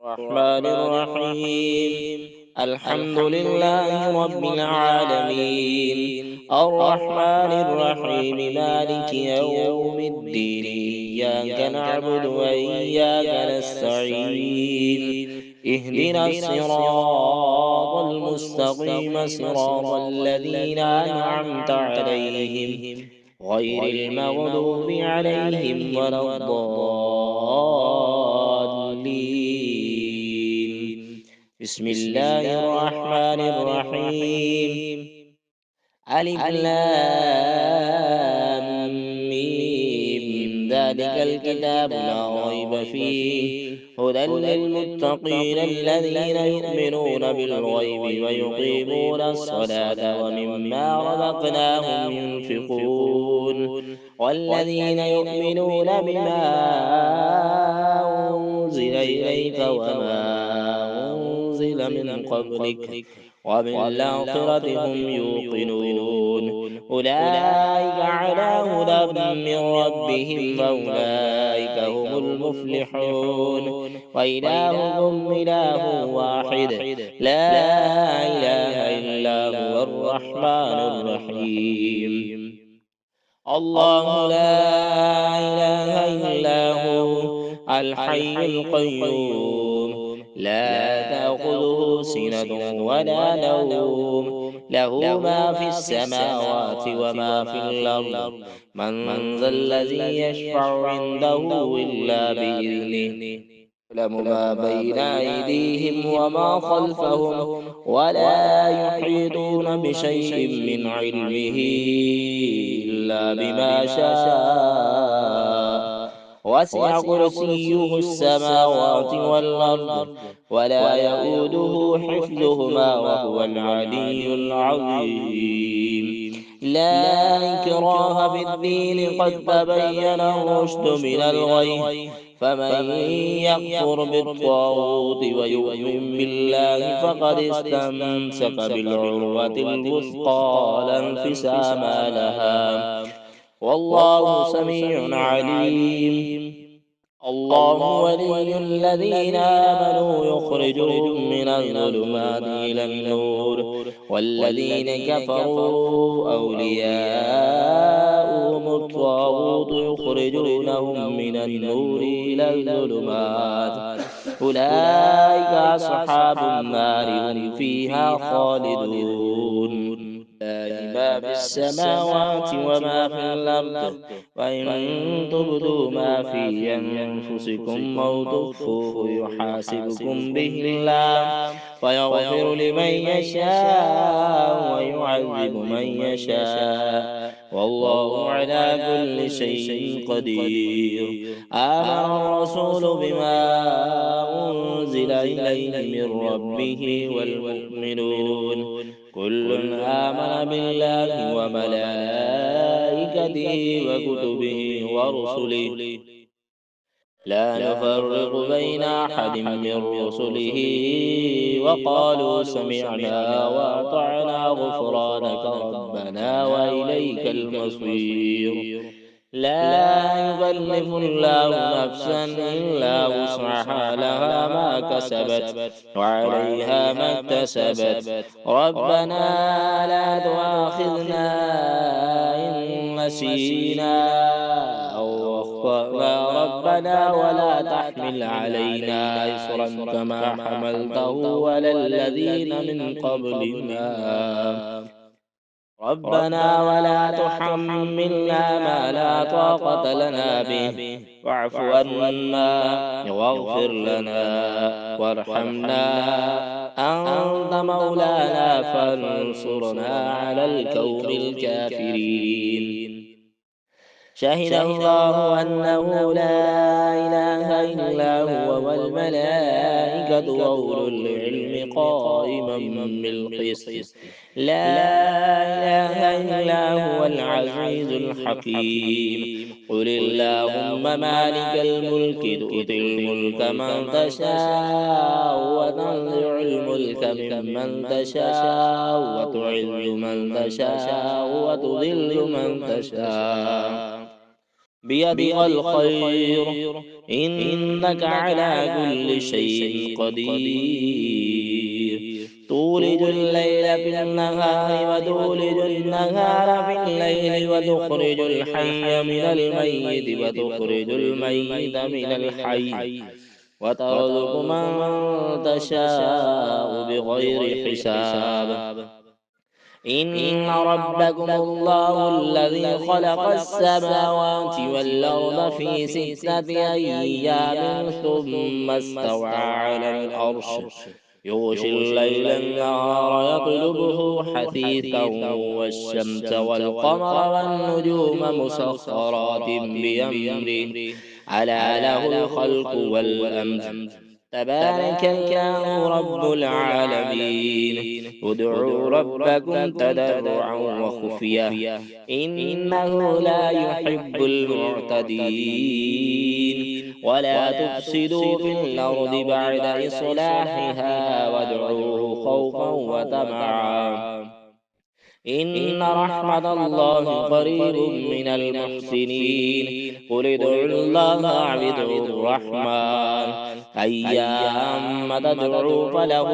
الرحمن الرحيم. الحمد لله رب العالمين، الرحمن الرحيم، مالك يوم الدين. إياك نعبد وإياك نستعين. اهدنا الصراط المستقيم، صراط الذين أنعمت عليهم غير المغضوب عليهم ولا الضالين. بسم الله الرحمن الرحيم. ألف لام ميم، ذلك الكتاب لا ريب فيه، هدى للمتقين الذين يؤمنون بالغيب ويقيمون الصلاة ومما رزقناهم ينفقون، والذين يؤمنون بما أنزل إليك وما أنزل من قبلك وبالآخرة هم يوقنون. أولئك على هدى من ربهم وأولئك هم المفلحون. وإلهكم إله واحد، لا إله إلا هو الرحمن الرحيم. الله لا إله إلا هو الحي القيوم، لا تأخذه سنة ولا نوم، له ما في السماوات وما في الأرض. من ذا الذي يشفع عنده إلا بإذنه؟ يعلم ما بين أيديهم وما خلفهم، ولا يحيطون بشيء من علمه إلا بما شاء. وسع كرسيه السماوات والأرض، ولا يؤوده حفظهما وهو العلي العظيم. لا إكراه في الدين، قد تبين الرشد من الغي، فمن يكفر بالطاغوت ويؤمن بالله فقد استمسك بالعروة الوثقى، لا انفصام لها، والله سميع عليم. الله ولي الذين آمنوا يخرجهم من الظلمات إلى النور، والذين كفروا أولياؤهم الطاغوت يخرجونهم من النور إلى الظلمات. أولئك أصحاب النار، هم فيها خالدون. لله ما في السماوات وما في الأرض، وإن تبدوا ما في أنفسكم أو تخفوه يحاسبكم به الله، فيغفر لمن يشاء ويعذب من يشاء، والله على كل شيء قدير. آمن الرسول بما أنزل إليه من ربه والمؤمنون، كل آمن بالله وملائكته وكتبه ورسله، لا نفرق بين أحد من رسله، وقالوا سمعنا وأطعنا غفرانك ربنا وإليك المصير. لا يكلف الله نفسا إلا وسعها، لها ما كسبت وعليها ما اكتسبت. ربنا لا تؤاخذنا إن نسينا أو أخطأنا، ربنا ولا تحمل علينا إصرا كما حملته على الذين من قبلنا، ربنا ولا تحملنا ما لا طاقة لنا به، واعف عنا واغفر لنا وارحمنا، أنت مولانا فانصرنا على القوم الكافرين. شهد الله أنه لا إله إلا هو والملائكة وأولو العلم قائما بالقسط، لا إله إلا هو العزيز الحكيم. قل اللهم مالك الملك، تؤتي الملك من تشاء وتنزع الملك ممن تشاء وتعز من تشاء وتذل من تشاء، بيدك الخير، إنك على كل شيء قدير تولج الليل في النهار وتولج النهار في الليل وتخرج الحي من الميت وتخرج الميت من الحي وترزق من تشاء بغير حساب إن ربكم الله الذي خلق السماوات والأرض في 6 أيام ثم استوى على العرش يغشي الليل النهار يطلبه حثيثا والشمس والقمر والنجوم مسخرات بأمره ألا له الخلق والأمر تبارك الله رب العالمين ادعوا ربكم تضرعا وخفية إنه لا يحب المعتدين ولا تفسدوا في الأرض بعد إصلاحها وادعوه خوفا وطمعا إن رحمة الله قريب من المحسنين قل ادعوا الله اعبدوا الرحمن أيام تدعوا فله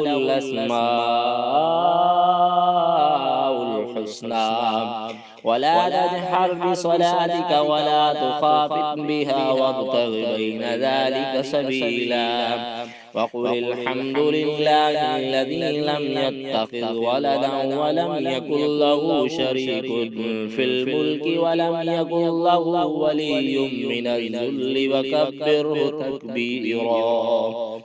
الأسماء الحسنى ولا تجهر بصلاتك ولا تخافت بها وابتغ بين ذلك سبيلا وقل الحمد لله الذي لم يتخذ ولدا ولم يكن له شريك في الملك ولم يكن له ولي من الذل وكبره تكبيرا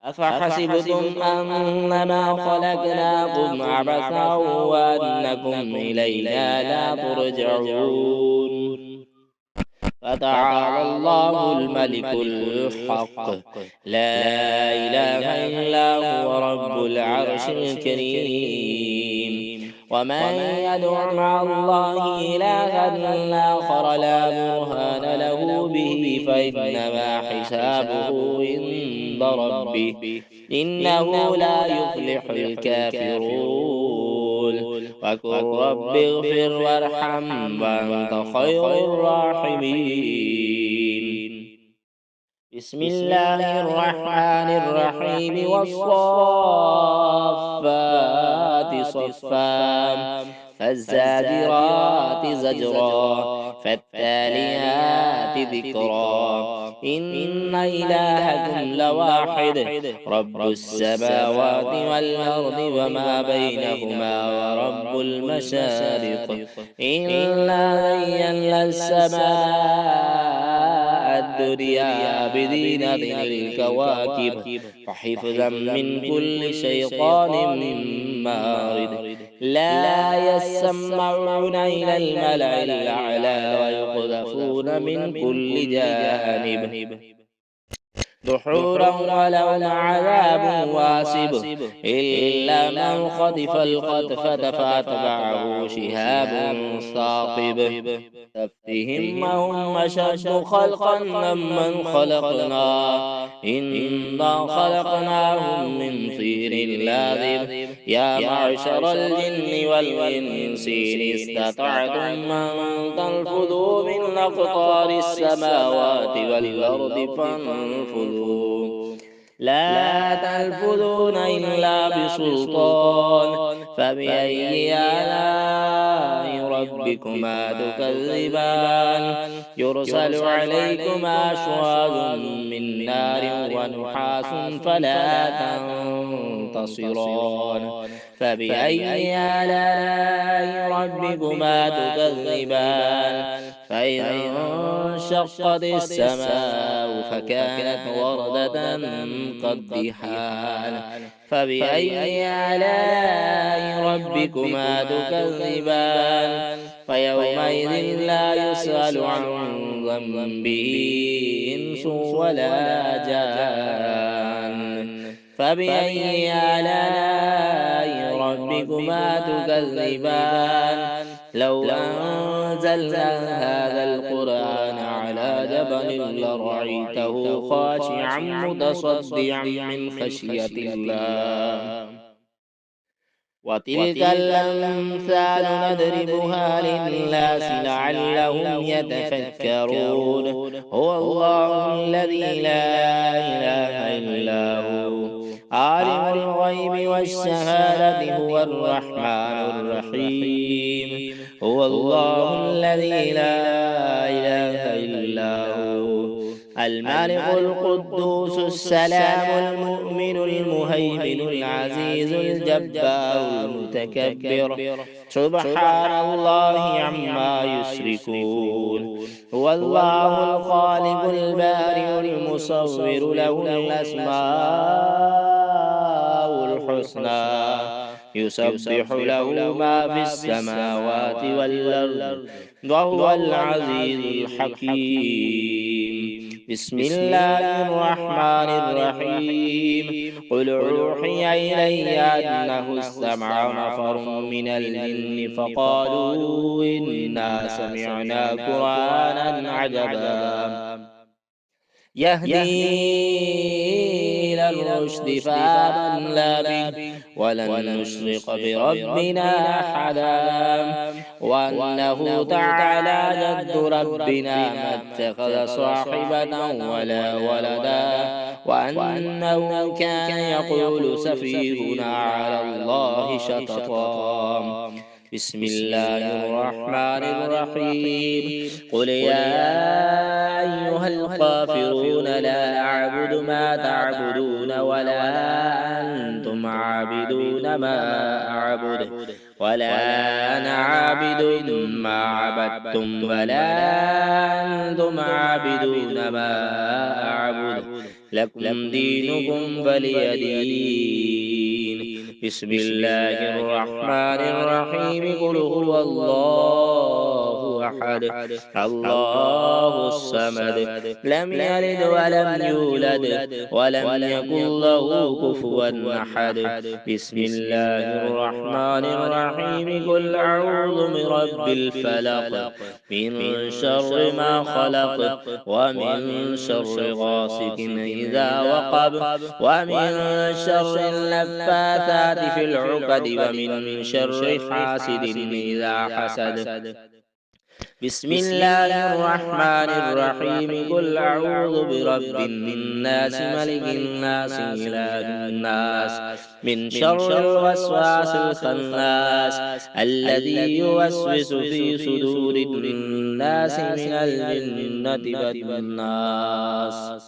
أفحسبتم أنما خلقناكم عبثا وأنكم إلينا لا ترجعون فتعالى الله الملك الحق لا إله إلا هو رب العرش الكريم ومن يدع مع الله إلها آخر لا برهان له به فإنما حسابه عند ربه إنه لا يفلح الكافرون وقل رب اغفر وارحم وأنت خير الراحمين بسم الله الرحمن الرحيم والصافات صفا فالزاجرات زجرا فالتاليات ذكرا إن إلهكم لواحد رب السماوات والأرض وما بينهما ورب المشارق إنا زينا السماء الدنيا بزينة الكواكب وحفظا من كل شيطان مارد لا يسمعون إلى الملأ الأعلى ويقذفون من كل جانب دحورا ولهم عذاب واصب إلا من خطف الخطفة فأتبعه شهاب ثاقب تفتهم هم أشد خلقا ممن خلقنا إنا خلقناهم من طين لازب يا معشر الجن والإنس إن استطعتم أن تنفذوا من أقطار السماوات والأرض فانفذوا لا تنفذون إلا بسلطان فبأي آلاء ربكما تكذبان يرسل عليكما شواظ من نار ونحاس فلا تنتصران فبأي آلاء ربكما تكذبان فإذا انشقت السماء فكانت وردة كالدهان فبأي آلاء ربكما تكذبان فيومئذ لا يسأل عن ذنبه إنس ولا جان فبأي آلاء ربكما تكذبان لو أنزلنا هذا القرآن على جبل لرأيته خاشعا متصدعا من خشية الله وتلك الأمثال نضربها للناس لعلهم يتفكرون. هو الله الذي لا إله إلا هو عالم الغيب والشهادة هو الرحمن الرحيم. هو الله الذي لا إله إلا هو الملك القدوس السلام المؤمن المهيمن العزيز الجبار المتكبر سبحان الله عما يشركون. هو الله الخالق البارئ المصور له الأسماء الحسنى يسبح له ما في السماوات والأرض وهو العزيز الحكيم. بسم الله الرحمن الرحيم. قل أوحي إلي أنه استمع نفر من الجن فقالوا إنا سمعنا قرآنا عجبا يهدي إلى الرشد فآمنا به ولن نشرك بربنا أحدا. وأنه تعالى جد ربنا ما اتخذ صاحبة ولا ولدا وأنه كان يقول سفيهنا على الله شططا. بسم الله الرحمن الرحيم. قل يا أيها الكافرون لا أعبد ما تعبدون ولا أنتم عابدون ما أعبد ولا أنا عابد ما عبدتم ولا أنتم عابدون ما أعبد لكم دينكم ولي دين. بسم الله الرحمن الرحيم. قل هو الله أحد الله الصمد لم يلد ولم يولد ولم يكن له كفوا أحد. بسم الله الرحمن الرحيم. قل أعوذ برب الفلق من شر ما خلق ومن شر غاسق إذا وقب ومن شر النفاثات في العقد ومن شر حاسد إذا حسد. بسم الله الرحمن الرحيم. قل أعوذ برب الناس ملك الناس إله الناس من شر الوسواس الخناس الذي يوسوس في صدور الناس من الجنة والناس.